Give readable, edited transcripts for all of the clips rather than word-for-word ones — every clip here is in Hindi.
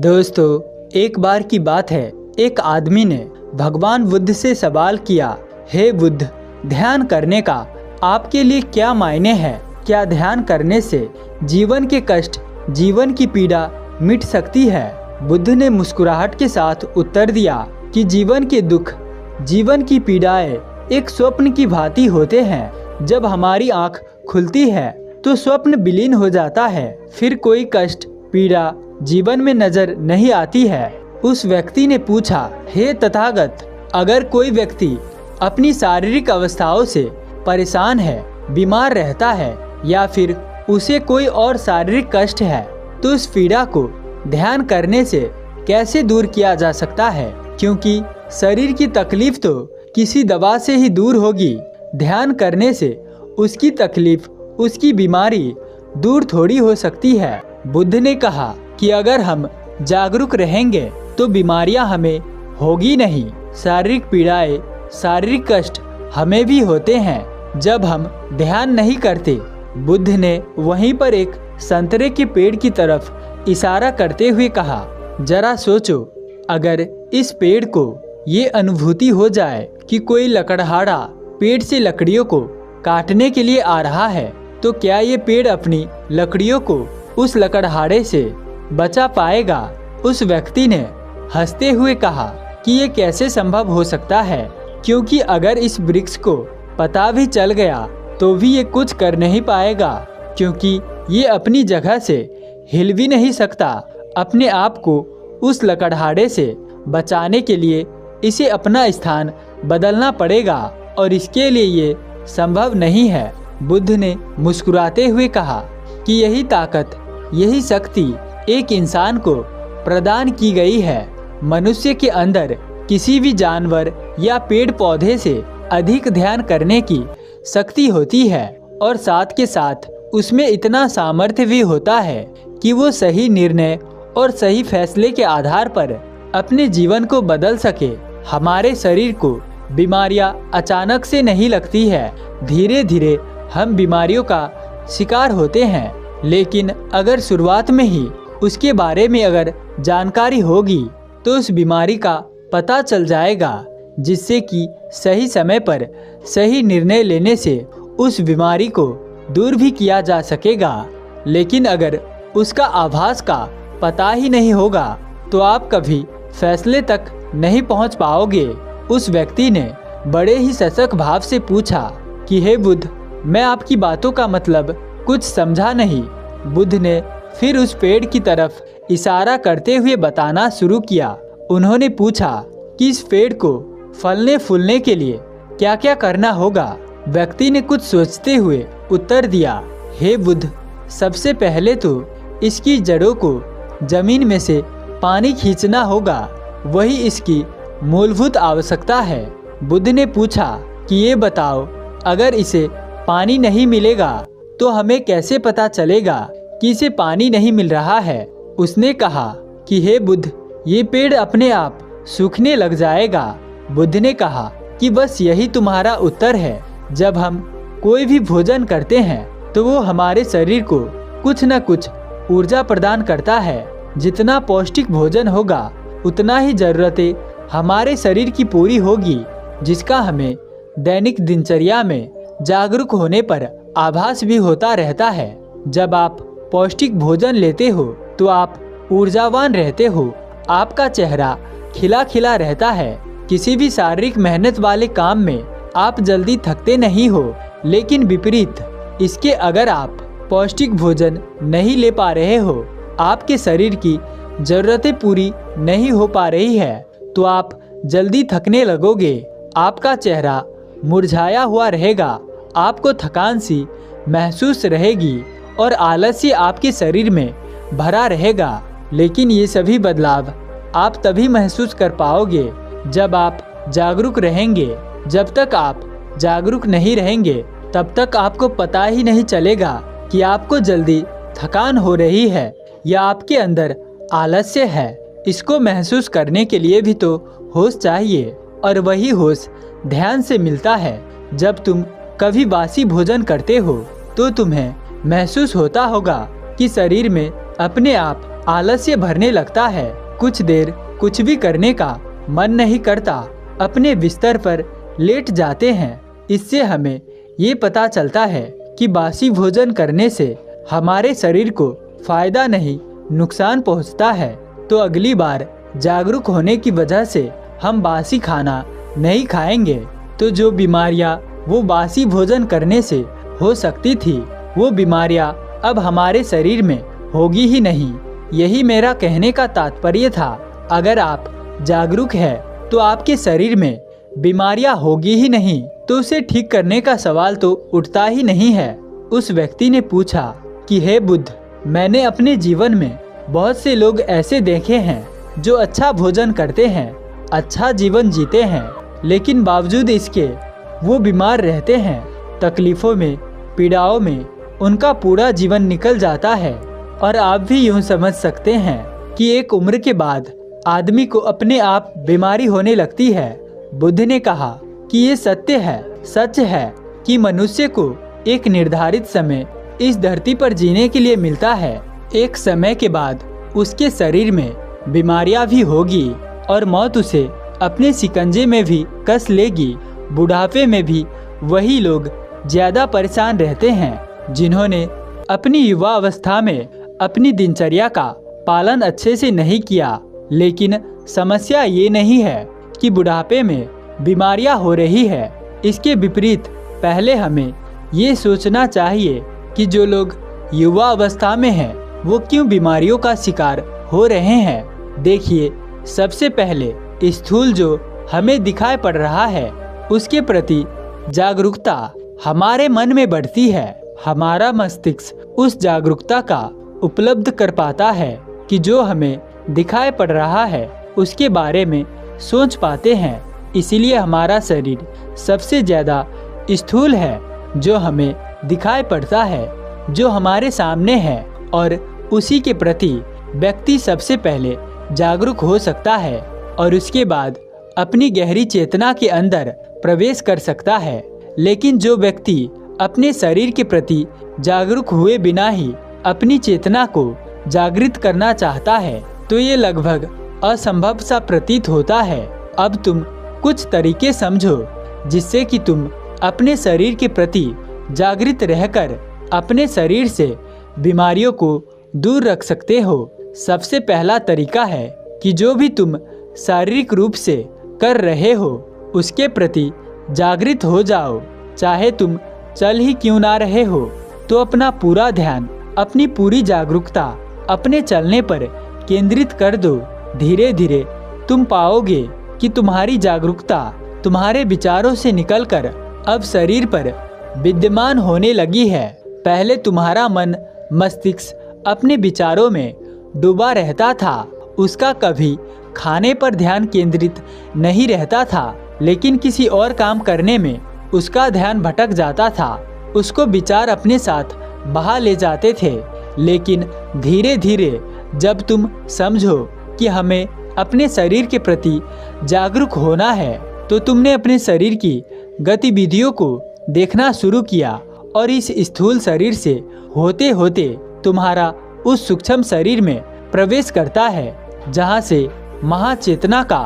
दोस्तों, एक बार की बात है, एक आदमी ने भगवान बुद्ध से सवाल किया, हे बुद्ध, ध्यान करने का आपके लिए क्या मायने है? क्या ध्यान करने से जीवन के कष्ट, जीवन की पीड़ा मिट सकती है? बुद्ध ने मुस्कुराहट के साथ उत्तर दिया कि जीवन के दुख, जीवन की पीड़ाएं एक स्वप्न की भांति होते हैं। जब हमारी आंख खुलती है तो स्वप्न विलीन हो जाता है, फिर कोई कष्ट, पीड़ा जीवन में नजर नहीं आती है। उस व्यक्ति ने पूछा, हे तथागत, अगर कोई व्यक्ति अपनी शारीरिक अवस्थाओं से परेशान है, बीमार रहता है या फिर उसे कोई और शारीरिक कष्ट है, तो उस पीड़ा को ध्यान करने से कैसे दूर किया जा सकता है? क्योंकि शरीर की तकलीफ तो किसी दवा से ही दूर होगी। ध्यान करने से उसकी तकलीफ, उसकी बीमारी दूर थोड़ी हो सकती है। बुद्ध ने कहा कि अगर हम जागरूक रहेंगे तो बीमारियां हमें होगी नहीं। शारीरिक पीड़ाएं, शारीरिक कष्ट हमें भी होते हैं जब हम ध्यान नहीं करते। बुद्ध ने वहीं पर एक संतरे के पेड़ की तरफ इशारा करते हुए कहा, जरा सोचो, अगर इस पेड़ को ये अनुभूति हो जाए कि कोई लकड़हारा पेड़ से लकड़ियों को काटने के लिए आ रहा है, तो क्या ये पेड़ अपनी लकड़ियों को उस लकड़हारे से बचा पाएगा? उस व्यक्ति ने हंसते हुए कहा कि ये कैसे संभव हो सकता है, क्योंकि अगर इस वृक्ष को पता भी चल गया तो भी ये कुछ कर नहीं पाएगा, क्योंकि ये अपनी जगह से हिल भी नहीं सकता। अपने आप को उस लकड़हारे से बचाने के लिए इसे अपना स्थान बदलना पड़ेगा और इसके लिए ये संभव नहीं है। बुद्ध ने मुस्कुराते हुए कहा कि यही ताकत, यही शक्ति एक इंसान को प्रदान की गई है। मनुष्य के अंदर किसी भी जानवर या पेड़ पौधे से अधिक ध्यान करने की शक्ति होती है और साथ के साथ उसमें इतना सामर्थ्य भी होता है कि वो सही निर्णय और सही फैसले के आधार पर अपने जीवन को बदल सके। हमारे शरीर को बीमारियां अचानक से नहीं लगती है, धीरे धीरे हम बीमारियों का शिकार होते हैं। लेकिन अगर शुरुआत में ही उसके बारे में अगर जानकारी होगी तो उस बीमारी का पता चल जाएगा, जिससे कि सही समय पर सही निर्णय लेने से उस बीमारी को दूर भी किया जा सकेगा। लेकिन अगर उसका आभास का पता ही नहीं होगा तो आप कभी फैसले तक नहीं पहुंच पाओगे। उस व्यक्ति ने बड़े ही सशक्त भाव से पूछा कि हे बुद्ध, मैं आपकी बातों का मतलब कुछ समझा नहीं। बुद्ध ने फिर उस पेड़ की तरफ इशारा करते हुए बताना शुरू किया। उन्होंने पूछा कि इस पेड़ को फलने फूलने के लिए क्या क्या करना होगा? व्यक्ति ने कुछ सोचते हुए उत्तर दिया, हे बुद्ध, सबसे पहले तो इसकी जड़ों को जमीन में से पानी खींचना होगा, वही इसकी मूलभूत आवश्यकता है। बुद्ध ने पूछा कि ये बताओ, अगर इसे पानी नहीं मिलेगा तो हमें कैसे पता चलेगा कि इसे पानी नहीं मिल रहा है? उसने कहा कि हे बुद्ध, ये पेड़ अपने आप सूखने लग जाएगा। बुद्ध ने कहा कि बस यही तुम्हारा उत्तर है। जब हम कोई भी भोजन करते हैं तो वो हमारे शरीर को कुछ न कुछ ऊर्जा प्रदान करता है। जितना पौष्टिक भोजन होगा उतना ही जरूरतें हमारे शरीर की पूरी होगी, जिसका हमें दैनिक दिनचर्या में जागरूक होने पर आभास भी होता रहता है। जब आप पौष्टिक भोजन लेते हो तो आप ऊर्जावान रहते हो, आपका चेहरा खिला खिला रहता है। किसी भी शारीरिक मेहनत वाले काम में आप जल्दी थकते नहीं हो। लेकिन विपरीत इसके, अगर आप पौष्टिक भोजन नहीं ले पा रहे हो, आपके शरीर की जरूरतें पूरी नहीं हो पा रही है, तो आप जल्दी थकने लगोगे। आपका चेहरा मुरझाया हुआ रहेगा, आपको थकान सी महसूस रहेगी और आलस्य आपके शरीर में भरा रहेगा। लेकिन ये सभी बदलाव आप तभी महसूस कर पाओगे जब आप जागरूक रहेंगे। जब तक आप जागरूक नहीं रहेंगे तब तक आपको पता ही नहीं चलेगा कि आपको जल्दी थकान हो रही है या आपके अंदर आलस्य है। इसको महसूस करने के लिए भी तो होश चाहिए, और वही होश ध्यान से मिलता है। जब तुम कभी बासी भोजन करते हो तो तुम्हें महसूस होता होगा कि शरीर में अपने आप आलस्य भरने लगता है, कुछ देर कुछ भी करने का मन नहीं करता, अपने बिस्तर पर लेट जाते हैं। इससे हमें ये पता चलता है कि बासी भोजन करने से हमारे शरीर को फायदा नहीं नुकसान पहुंचता है। तो अगली बार जागरूक होने की वजह से हम बासी खाना नहीं खाएंगे। तो जो बीमारियां वो बासी भोजन करने से हो सकती थी, वो बीमारियां अब हमारे शरीर में होगी ही नहीं। यही मेरा कहने का तात्पर्य था। अगर आप जागरूक है तो आपके शरीर में बीमारियां होगी ही नहीं, तो उसे ठीक करने का सवाल तो उठता ही नहीं है। उस व्यक्ति ने पूछा कि हे बुद्ध, मैंने अपने जीवन में बहुत से लोग ऐसे देखे हैं जो अच्छा भोजन करते हैं, अच्छा जीवन जीते हैं, लेकिन बावजूद इसके वो बीमार रहते हैं। तकलीफ़ों में, पीड़ाओं में उनका पूरा जीवन निकल जाता है। और आप भी यूँ समझ सकते हैं कि एक उम्र के बाद आदमी को अपने आप बीमारी होने लगती है। बुद्ध ने कहा कि ये सत्य है, सच है कि मनुष्य को एक निर्धारित समय इस धरती पर जीने के लिए मिलता है। एक समय के बाद उसके शरीर में बीमारियां भी होगी और मौत उसे अपने शिकंजे में भी कस लेगी। बुढ़ापे में भी वही लोग ज्यादा परेशान रहते हैं जिन्होंने अपनी युवा अवस्था में अपनी दिनचर्या का पालन अच्छे से नहीं किया। लेकिन समस्या ये नहीं है कि बुढ़ापे में बीमारियां हो रही है। इसके विपरीत पहले हमें ये सोचना चाहिए कि जो लोग युवा अवस्था में हैं वो क्यों बीमारियों का शिकार हो रहे हैं। देखिए, सबसे पहले स्थूल जो हमें दिखाई पड़ रहा है उसके प्रति जागरूकता हमारे मन में बढ़ती है। हमारा मस्तिष्क उस जागरूकता का उपलब्ध कर पाता है कि जो हमें दिखाई पड़ रहा है उसके बारे में सोच पाते हैं। इसीलिए हमारा शरीर सबसे ज़्यादा स्थूल है, जो हमें दिखाई पड़ता है, जो हमारे सामने है, और उसी के प्रति व्यक्ति सबसे पहले जागरूक हो सकता है और उसके बाद अपनी गहरी चेतना के अंदर प्रवेश कर सकता है। लेकिन जो व्यक्ति अपने शरीर के प्रति जागरूक हुए बिना ही अपनी चेतना को जागृत करना चाहता है तो ये लगभग असंभव सा प्रतीत होता है। अब तुम कुछ तरीके समझो जिससे कि तुम अपने शरीर के प्रति जागृत रहकर अपने शरीर से बीमारियों को दूर रख सकते हो। सबसे पहला तरीका है कि जो भी तुम शारीरिक रूप से कर रहे हो उसके प्रति जागृत हो जाओ। चाहे तुम चल ही क्यों ना रहे हो तो अपना पूरा ध्यान, अपनी पूरी जागरूकता अपने चलने पर केंद्रित कर दो। धीरे धीरे तुम पाओगे कि तुम्हारी जागरूकता तुम्हारे विचारों से निकलकर अब शरीर पर विद्यमान होने लगी है। पहले तुम्हारा मन मस्तिष्क अपने विचारों में डूबा रहता था, उसका कभी खाने पर ध्यान केंद्रित नहीं रहता था, लेकिन किसी और काम करने में उसका ध्यान भटक जाता था। उसको विचार अपने साथ बहा ले जाते थे। लेकिन धीरे धीरे जब तुम समझो कि हमें अपने शरीर के प्रति जागरूक होना है तो तुमने अपने शरीर की गतिविधियों को देखना शुरू किया और इस स्थूल शरीर से होते होते तुम्हारा उस सूक्ष्म शरीर में प्रवेश करता है जहाँ से महाचेतना का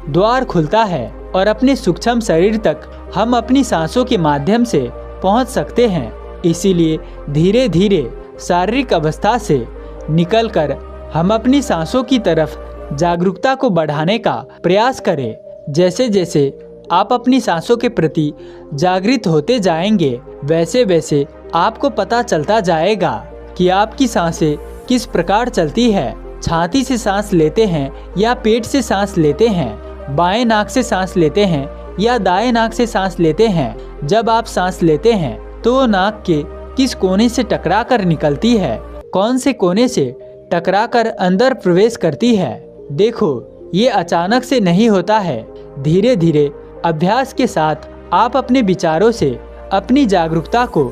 द्वार खुलता है और अपने सूक्ष्म शरीर तक हम अपनी सांसों के माध्यम से पहुँच सकते हैं। इसीलिए धीरे धीरे शारीरिक अवस्था से निकलकर हम अपनी सांसों की तरफ जागरूकता को बढ़ाने का प्रयास करें। जैसे जैसे आप अपनी सांसों के प्रति जागृत होते जाएंगे वैसे वैसे आपको पता चलता जाएगा कि आपकी सांसें किस प्रकार चलती है। छाती से सांस लेते हैं या पेट से सांस लेते हैं, बाएं नाक से सांस लेते हैं या दाएं नाक से सांस लेते हैं। जब आप सांस लेते हैं तो वो नाक के किस कोने से टकरा कर निकलती है, कौन से कोने से टकरा कर अंदर प्रवेश करती है। देखो, ये अचानक से नहीं होता है। धीरे धीरे अभ्यास के साथ आप अपने विचारों से अपनी जागरूकता को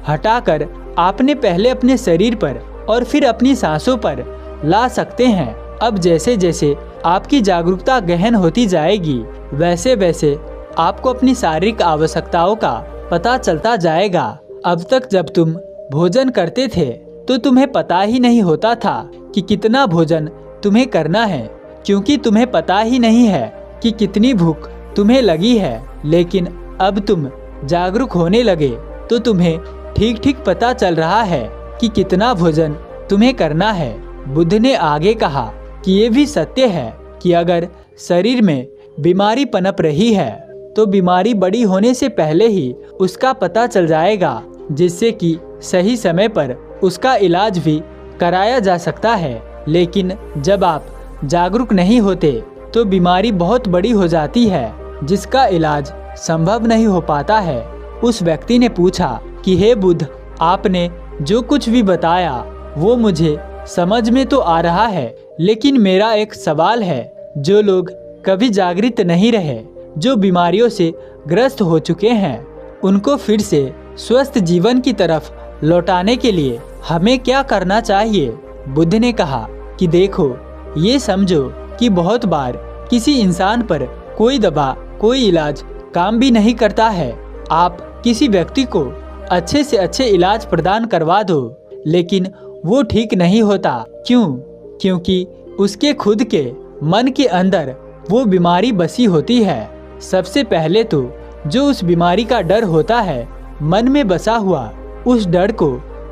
हटाकर आपने पहले अपने शरीर पर और फिर अपनी सांसों पर ला सकते हैं। अब जैसे जैसे आपकी जागरूकता गहन होती जाएगी वैसे वैसे आपको अपनी शारीरिक आवश्यकताओं का पता चलता जाएगा। अब तक जब तुम भोजन करते थे तो तुम्हें पता ही नहीं होता था कि कितना भोजन तुम्हें करना है, क्योंकि तुम्हें पता ही नहीं है कि कितनी भूख तुम्हें लगी है। लेकिन अब तुम जागरूक होने लगे तो तुम्हें ठीक ठीक पता चल रहा है कि कितना भोजन तुम्हें करना है। बुद्ध ने आगे कहा कि ये भी सत्य है कि अगर शरीर में बीमारी पनप रही है तो बीमारी बड़ी होने से पहले ही उसका पता चल जाएगा, जिससे कि सही समय पर उसका इलाज भी कराया जा सकता है। लेकिन जब आप जागरूक नहीं होते तो बीमारी बहुत बड़ी हो जाती है, जिसका इलाज संभव नहीं हो पाता है। उस व्यक्ति ने पूछा कि हे बुद्ध, आपने जो कुछ भी बताया वो मुझे समझ में तो आ रहा है, लेकिन मेरा एक सवाल है। जो लोग कभी जागृत नहीं रहे, जो बीमारियों से ग्रस्त हो चुके हैं, उनको फिर से स्वस्थ जीवन की तरफ लौटाने के लिए हमें क्या करना चाहिए? बुद्ध ने कहा कि देखो, ये समझो कि बहुत बार किसी इंसान पर कोई दवा, कोई इलाज काम भी नहीं करता है। आप किसी व्यक्ति को अच्छे से अच्छे इलाज प्रदान करवा दो, लेकिन वो ठीक नहीं होता। क्यों? क्योंकि उसके खुद के मन के अंदर वो बीमारी बसी होती है। सबसे पहले तो जो उस बीमारी का डर होता है, मन में बसा हुआ उस डर को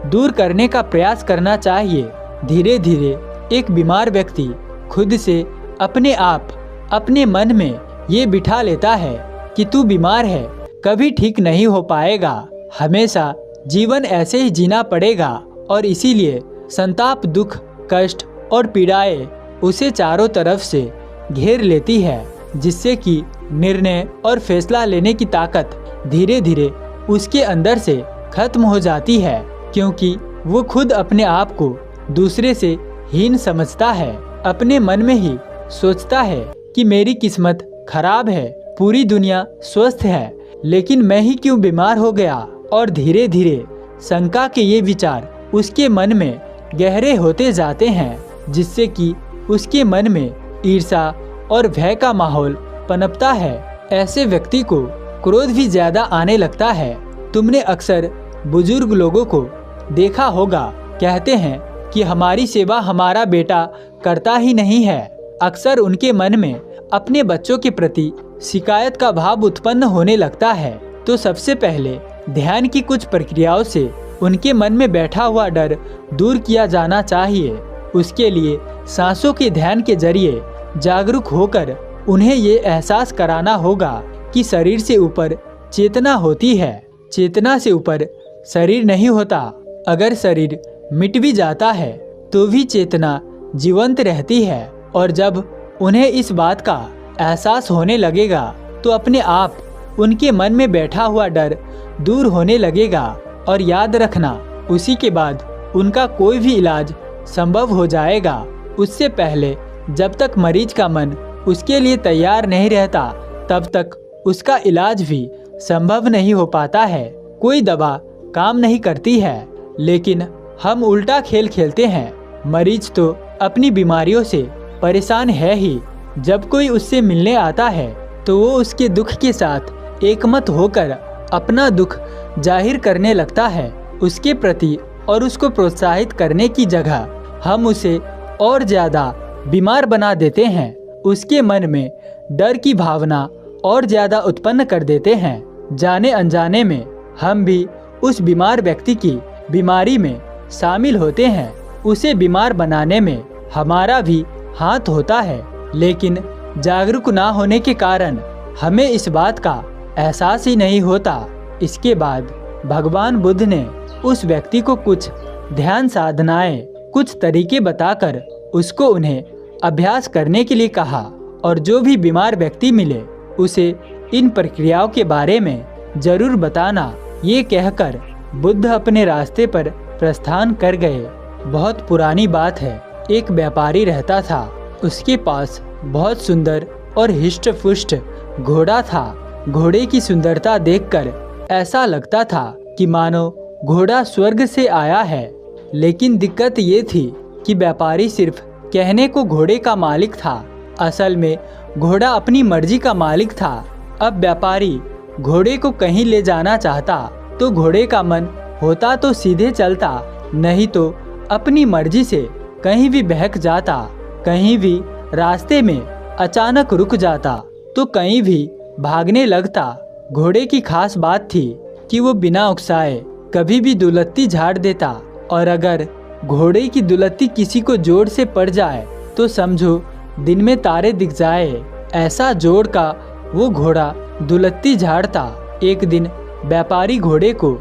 दूर करने का प्रयास करना चाहिए। धीरे धीरे एक बीमार व्यक्ति खुद से अपने आप अपने मन में ये बिठा लेता है कि तू बीमार है, कभी ठीक नहीं हो पाएगा, हमेशा जीवन ऐसे ही जीना पड़ेगा। और इसीलिए संताप, दुख, कष्ट और पीड़ाएं उसे चारों तरफ से घेर लेती है, जिससे कि निर्णय और फैसला लेने की ताकत धीरे धीरे उसके अंदर से खत्म हो जाती है, क्योंकि वो खुद अपने आप को दूसरे से हीन समझता है। अपने मन में ही सोचता है कि मेरी किस्मत खराब है, पूरी दुनिया स्वस्थ है, लेकिन मैं ही क्यों बीमार हो गया। और धीरे धीरे शंका के ये विचार उसके मन में गहरे होते जाते हैं, जिससे कि उसके मन में ईर्ष्या और भय का माहौल पनपता है। ऐसे व्यक्ति को क्रोध भी ज्यादा आने लगता है। तुमने अक्सर बुजुर्ग लोगों को देखा होगा, कहते हैं कि हमारी सेवा हमारा बेटा करता ही नहीं है। अक्सर उनके मन में अपने बच्चों के प्रति शिकायत का भाव उत्पन्न होने लगता है। तो सबसे पहले ध्यान की कुछ प्रक्रियाओं से उनके मन में बैठा हुआ डर दूर किया जाना चाहिए। उसके लिए सांसों के ध्यान के जरिए जागरूक होकर उन्हें ये एहसास कराना होगा कि शरीर से ऊपर चेतना होती है, चेतना से ऊपर शरीर नहीं होता। अगर शरीर मिट भी जाता है तो भी चेतना जीवंत रहती है। और जब उन्हें इस बात का एहसास होने लगेगा तो अपने आप उनके मन में बैठा हुआ डर दूर होने लगेगा। और याद रखना, उसी के बाद उनका कोई भी इलाज संभव हो जाएगा। उससे पहले जब तक मरीज का मन उसके लिए तैयार नहीं रहता, तब तक उसका इलाज भी संभव नहीं हो पाता है। कोई दवा काम नहीं करती है, लेकिन हम उल्टा खेल खेलते हैं। मरीज तो अपनी बीमारियों से परेशान है ही। जब कोई उससे मिलने आता है तो वो उसके दुख के साथ एकमत होकर अपना दुख जाहिर करने लगता है उसके प्रति, और उसको प्रोत्साहित करने की जगह हम उसे और ज़्यादा बीमार बना देते हैं। उसके मन में डर की भावना और ज़्यादा उत्पन्न कर देते हैं। जाने अनजाने में हम भी उस बीमार व्यक्ति की बीमारी में शामिल होते हैं। उसे बीमार बनाने में हमारा भी हाथ होता है, लेकिन जागरूक ना होने के कारण हमें इस बात का एहसास ही नहीं होता। इसके बाद भगवान बुद्ध ने उस व्यक्ति को कुछ ध्यान साधनाएं, कुछ तरीके बताकर उसको उन्हें अभ्यास करने के लिए कहा। और जो भी बीमार व्यक्ति मिले उसे इन प्रक्रियाओं के बारे में जरूर बताना। ये कहकर बुद्ध अपने रास्ते पर प्रस्थान कर गए। बहुत पुरानी बात है, एक व्यापारी रहता था। उसके पास बहुत सुंदर और हिष्ट पुष्ट घोड़ा था। घोड़े की सुंदरता देखकर ऐसा लगता था कि मानो घोड़ा स्वर्ग से आया है। लेकिन दिक्कत ये थी कि व्यापारी सिर्फ कहने को घोड़े का मालिक था, असल में घोड़ा अपनी मर्जी का मालिक था। अब व्यापारी घोड़े को कहीं ले जाना चाहता तो घोड़े का मन होता तो सीधे चलता, नहीं तो अपनी मर्जी से कहीं भी बहक जाता, कहीं भी रास्ते में अचानक रुक जाता, तो कहीं भी भागने लगता। घोड़े की खास बात थी कि वो बिना उकसाए कभी भी दुलत्ती झाड़ देता, और अगर घोड़े की दुलत्ती किसी को जोर से पड़ जाए तो समझो दिन में तारे दिख जाए। ऐसा जोर का वो घोड़ा दुलत्ती झाड़ता। एक दिन व्यापारी घोड़े को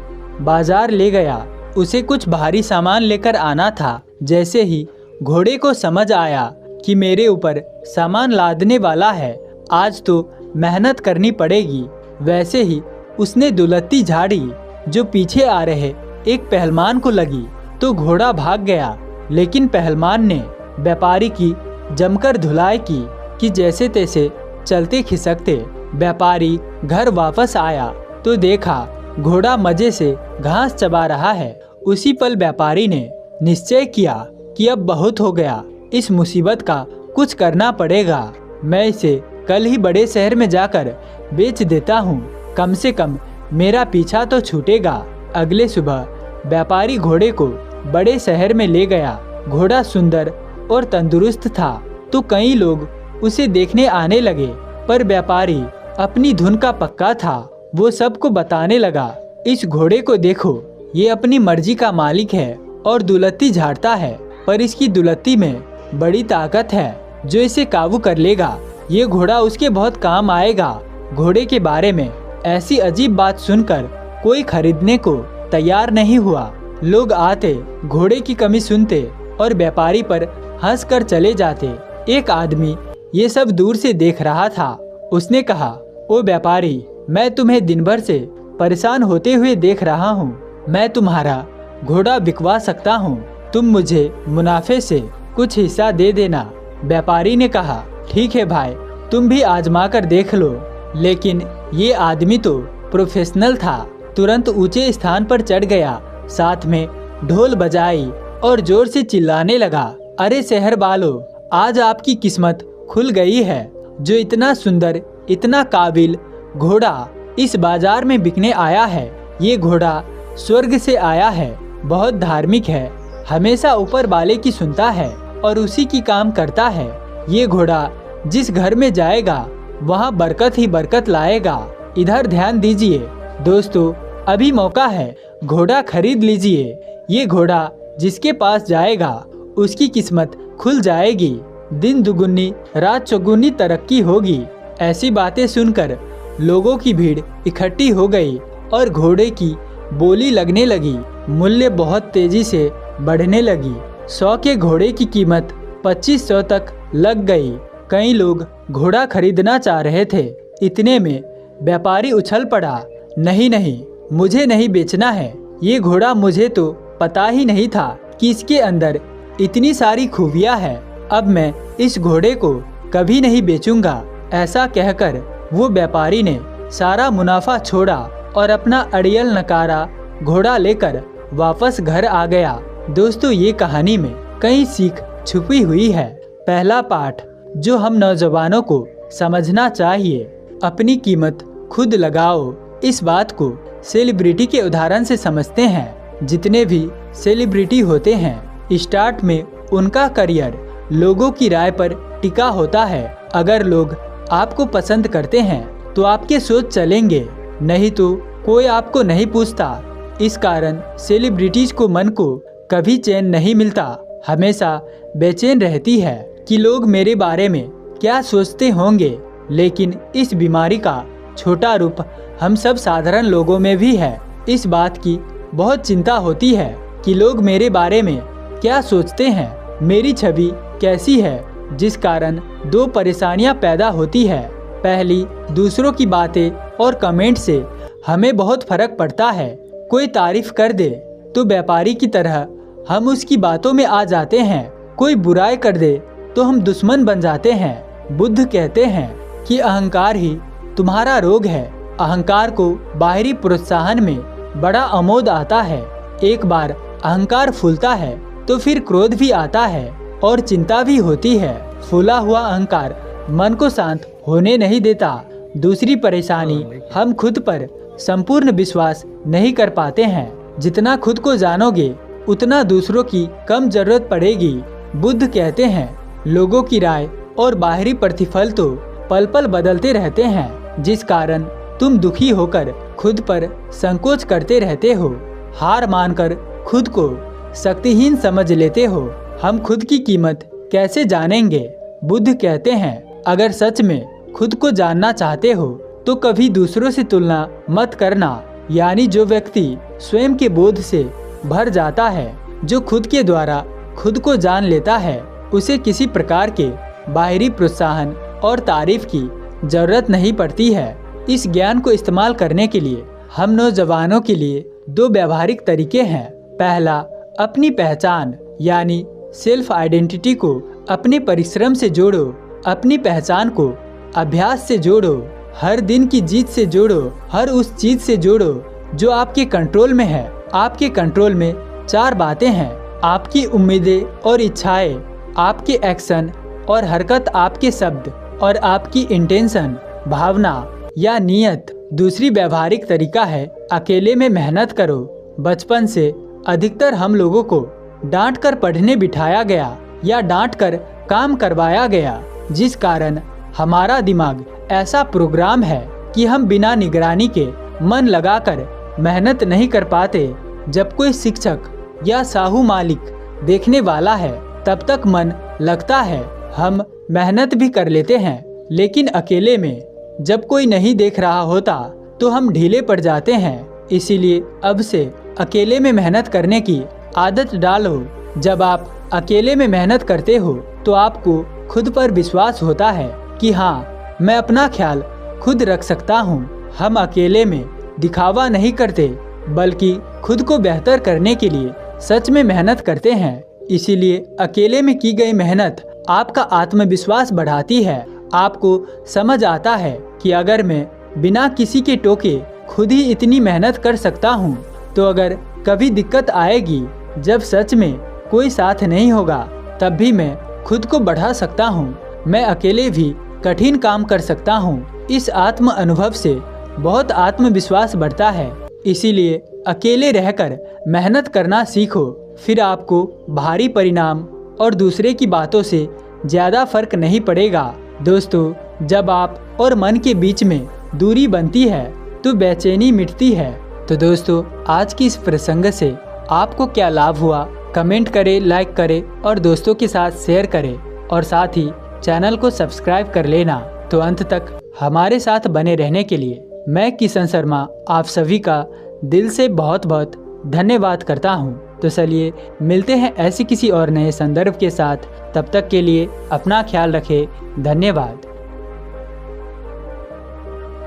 बाजार ले गया। उसे कुछ भारी सामान लेकर आना था। जैसे ही घोड़े को समझ आया कि मेरे ऊपर सामान लादने वाला है, आज तो मेहनत करनी पड़ेगी, वैसे ही उसने दुलत्ती झाड़ी जो पीछे आ रहे एक पहलवान को लगी, तो घोड़ा भाग गया। लेकिन पहलवान ने व्यापारी की जमकर धुलाई की कि जैसे तैसे चलते खिसकते। व्यापारी घर वापस आया तो देखा घोड़ा मजे से घास चबा रहा है। उसी पल व्यापारी ने निश्चय किया कि अब बहुत हो गया, इस मुसीबत का कुछ करना पड़ेगा। मैं इसे कल ही बड़े शहर में जाकर बेच देता हूँ, कम से कम मेरा पीछा तो छूटेगा। अगले सुबह व्यापारी घोड़े को बड़े शहर में ले गया। घोड़ा सुंदर और तंदुरुस्त था तो कई लोग उसे देखने आने लगे, पर व्यापारी अपनी धुन का पक्का था। वो सबको बताने लगा, इस घोड़े को देखो, ये अपनी मर्जी का मालिक है और दुलत्ती झाड़ता है, पर इसकी दुलत्ती में बड़ी ताकत है जो इसे काबू कर लेगा। ये घोड़ा उसके बहुत काम आएगा। घोड़े के बारे में ऐसी अजीब बात सुनकर कोई खरीदने को तैयार नहीं हुआ। लोग आते, घोड़े की कमी सुनते और व्यापारी पर हंसकर चले जाते। एक आदमी ये सब दूर से देख रहा था। उसने कहा, ओ व्यापारी, मैं तुम्हें दिन भर से परेशान होते हुए देख रहा हूँ। मैं तुम्हारा घोड़ा बिकवा सकता हूँ, तुम मुझे मुनाफे से कुछ हिस्सा दे देना। व्यापारी ने कहा, ठीक है भाई, तुम भी आजमा कर देख लो। लेकिन ये आदमी तो प्रोफेशनल था। तुरंत ऊंचे स्थान पर चढ़ गया, साथ में ढोल बजाई और जोर से चिल्लाने लगा, अरे शहर वालों, आज आपकी किस्मत खुल गई है। जो इतना सुंदर, इतना काबिल घोड़ा इस बाजार में बिकने आया है, ये घोड़ा स्वर्ग से आया है, बहुत धार्मिक है, हमेशा ऊपर वाले की सुनता है और उसी की काम करता है। ये घोड़ा जिस घर में जाएगा वहाँ बरकत ही बरकत लाएगा। इधर ध्यान दीजिए दोस्तों, अभी मौका है, घोड़ा खरीद लीजिए। ये घोड़ा जिसके पास जाएगा उसकी किस्मत खुल जाएगी, दिन दुगुनी रात चौगुनी तरक्की होगी। ऐसी बातें सुनकर लोगों की भीड़ इकट्ठी हो गई और घोड़े की बोली लगने लगी। मूल्य बहुत तेजी से बढ़ने लगी। 100 के घोड़े की कीमत 2500 तक लग गई। कई लोग घोड़ा खरीदना चाह रहे थे। इतने में व्यापारी उछल पड़ा, नहीं नहीं, मुझे नहीं बेचना है। ये घोड़ा मुझे तो पता ही नहीं था कि इसके अंदर इतनी सारी खूबियां हैं। अब मैं इस घोड़े को कभी नहीं बेचूंगा। ऐसा कहकर वो व्यापारी ने सारा मुनाफा छोड़ा और अपना अड़ियल नकारा घोड़ा लेकर वापस घर आ गया। दोस्तों, ये कहानी में कई सीख छुपी हुई है। पहला पाठ जो हम नौजवानों को समझना चाहिए, अपनी कीमत खुद लगाओ। इस बात को सेलिब्रिटी के उदाहरण से समझते हैं। जितने भी सेलिब्रिटी होते हैं, स्टार्ट में उनका करियर लोगों की राय पर टिका होता है। अगर लोग आपको पसंद करते हैं तो आपके सोच चलेंगे, नहीं तो कोई आपको नहीं पूछता। इस कारण सेलिब्रिटीज को मन को कभी चैन नहीं मिलता, हमेशा बेचैन रहती है कि लोग मेरे बारे में क्या सोचते होंगे। लेकिन इस बीमारी का छोटा रूप हम सब साधारण लोगों में भी है। इस बात की बहुत चिंता होती है कि लोग मेरे बारे में क्या सोचते हैं, मेरी छवि कैसी है, जिस कारण दो परेशानियां पैदा होती है। पहली, दूसरों की बातें और कमेंट से हमें बहुत फर्क पड़ता है। कोई तारीफ कर दे तो व्यापारी की तरह हम उसकी बातों में आ जाते हैं। कोई बुराई कर दे तो हम दुश्मन बन जाते हैं। बुद्ध कहते हैं कि अहंकार ही तुम्हारा रोग है। अहंकार को बाहरी प्रोत्साहन में बड़ा आमोद आता है। एक बार अहंकार फूलता है तो फिर क्रोध भी आता है और चिंता भी होती है। फूला हुआ अहंकार मन को शांत होने नहीं देता। दूसरी परेशानी, हम खुद पर संपूर्ण विश्वास नहीं कर पाते हैं। जितना खुद को जानोगे उतना दूसरों की कम जरूरत पड़ेगी। बुद्ध कहते हैं, लोगों की राय और बाहरी प्रतिफल तो पल पल बदलते रहते हैं, जिस कारण तुम दुखी होकर खुद पर संकोच करते रहते हो, हार मानकर खुद को शक्तिहीन समझ लेते हो। हम खुद की कीमत कैसे जानेंगे? बुद्ध कहते हैं, अगर सच में खुद को जानना चाहते हो तो कभी दूसरों से तुलना मत करना। यानी जो व्यक्ति स्वयं के बोध से भर जाता है, जो खुद के द्वारा खुद को जान लेता है, उसे किसी प्रकार के बाहरी प्रोत्साहन और तारीफ की जरूरत नहीं पड़ती है। इस ज्ञान को इस्तेमाल करने के लिए हम नौजवानों के लिए 2 व्यावहारिक तरीके हैं। पहला, अपनी पहचान यानी सेल्फ आइडेंटिटी को अपने परिश्रम से जोड़ो। अपनी पहचान को अभ्यास से जोड़ो, हर दिन की जीत से जोड़ो, हर उस चीज से जोड़ो जो आपके कंट्रोल में है। आपके कंट्रोल में 4 बातें हैं, आपकी उम्मीदें और इच्छाएं, आपके एक्शन और हरकत, आपके शब्द और आपकी इंटेंशन, भावना या नियत। दूसरी व्यावहारिक तरीका है, अकेले में मेहनत करो। बचपन से अधिकतर हम लोगों को डांट कर पढ़ने बिठाया गया या डांट कर काम करवाया गया, जिस कारण हमारा दिमाग ऐसा प्रोग्राम है कि हम बिना निगरानी के मन लगाकर मेहनत नहीं कर पाते। जब कोई शिक्षक या साहू मालिक देखने वाला है तब तक मन लगता है, हम मेहनत भी कर लेते हैं, लेकिन अकेले में जब कोई नहीं देख रहा होता तो हम ढीले पड़ जाते हैं। इसीलिए अब से अकेले में मेहनत करने की आदत डालो। जब आप अकेले में मेहनत करते हो तो आपको खुद पर विश्वास होता है कि हाँ, मैं अपना ख्याल खुद रख सकता हूँ। हम अकेले में दिखावा नहीं करते, बल्कि खुद को बेहतर करने के लिए सच में मेहनत करते हैं। इसीलिए अकेले में की गई मेहनत आपका आत्मविश्वास बढ़ाती है। आपको समझ आता है कि अगर मैं बिना किसी के टोके खुद ही इतनी मेहनत कर सकता हूँ, तो अगर कभी दिक्कत आएगी, जब सच में कोई साथ नहीं होगा, तब भी मैं खुद को बढ़ा सकता हूँ। मैं अकेले भी कठिन काम कर सकता हूँ। इस आत्म अनुभव से बहुत आत्मविश्वास बढ़ता है। इसीलिए अकेले रहकर मेहनत करना सीखो, फिर आपको भारी परिणाम और दूसरे की बातों से ज़्यादा फर्क नहीं पड़ेगा। दोस्तों, जब आप और मन के बीच में दूरी बनती है तो बेचैनी मिटती है। तो दोस्तों, आज की इस प्रसंग से आपको क्या लाभ हुआ? कमेंट करें, लाइक करें और दोस्तों के साथ शेयर करें, और साथ ही चैनल को सब्सक्राइब कर लेना। तो अंत तक हमारे साथ बने रहने के लिए मैं किशन शर्मा आप सभी का दिल से बहुत बहुत धन्यवाद करता हूँ। तो चलिए मिलते हैं ऐसी किसी और नए संदर्भ के साथ। तब तक के लिए अपना ख्याल रखें। धन्यवाद।